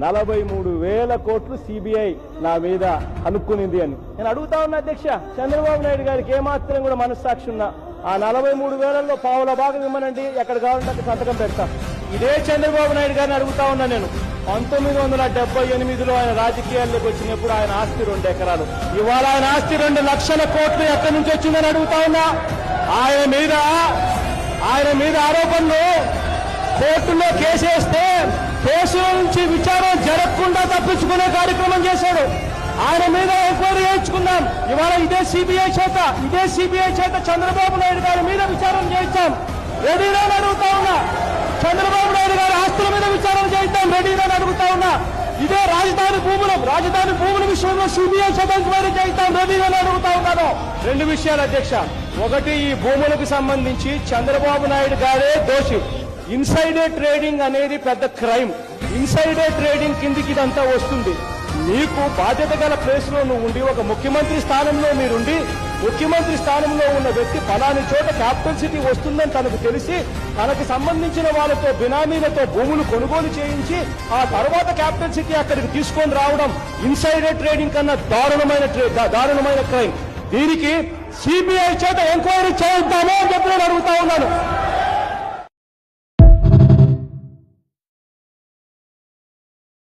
43,000 కోట్లు సిబిఐ నా మీద అనుకునింది అని నేను అడుగుతా ఉన్నా అధ్యక్ష. చంద్రబాబు నాయుడు గారికి ఏమాత్రం కూడా మనస్సాక్షి ఉన్నా ఆ 43,000లో పావుల భాగం ఇవ్వనండి, ఎక్కడ కావాలంటే అక్కడ సంతకం పెడతా. ఇదే చంద్రబాబు నాయుడు గారిని అడుగుతా ఉన్నా నేను. 1978లో ఆయన రాజకీయాల్లోకి వచ్చినప్పుడు ఆయన ఆస్తి 2 ఎకరాలు. ఇవాళ ఆయన ఆస్తి 2 లక్షల కోట్లు ఎక్కడి నుంచి వచ్చిందని అడుగుతా ఉన్నా. ఆయన మీద ఆరోపణలు కోర్టులో కేసేస్తే కేసుల నుంచి విచారణ జరగకుండా తప్పించుకునే కార్యక్రమం చేశాడు. ఆయన మీద ఎంక్వైరీ చేయించుకున్నాం. ఇవాళ ఇదే సిబిఐ చేత చంద్రబాబు నాయుడు గారి మీద విచారణ చేయించాం. రెడీగా అడుగుతా ఉన్నా. చంద్రబాబు నాయుడు గారి ఆస్తుల మీద విచారణ చేయిస్తాం, రెడీగా అడుగుతా ఉన్నా. ఇదే రాజధాని భూముల విషయంలో సిబిఐ చేత ఎంక్వైరీ చేయిస్తాం, రెడీగా అడుగుతా ఉన్నాను. 2 విషయాలు అధ్యక్ష. ఒకటి, ఈ భూములకు సంబంధించి చంద్రబాబు నాయుడు గారే దోషి. ఇన్సైడర్ ట్రేడింగ్ అనేది పెద్ద క్రైమ్. ఇన్సైడర్ ట్రేడింగ్ కిందికి ఇదంతా వస్తుంది. నీకు బాధ్యత గల ప్లేస్ లో నువ్వు ఉండి, ఒక ముఖ్యమంత్రి స్థానంలో మీరుండి, ముఖ్యమంత్రి స్థానంలో ఉన్న వ్యక్తి ఫలాని చోట క్యాపిటల్ సిటీ వస్తుందని తనకు తెలిసి తనకు సంబంధించిన వాళ్ళతో బినామీలతో భూములు కొనుగోలు చేయించి ఆ తర్వాత క్యాపిటల్ సిటీ అక్కడికి తీసుకొని రావడం ఇన్సైడర్ ట్రేడింగ్ కన్నా దారుణమైన క్రైమ్. దీనికి సిబిఐ చేత ఎంక్వైరీ చేయిద్దామో అని చెప్పి నేను అడుగుతా ఉన్నాను.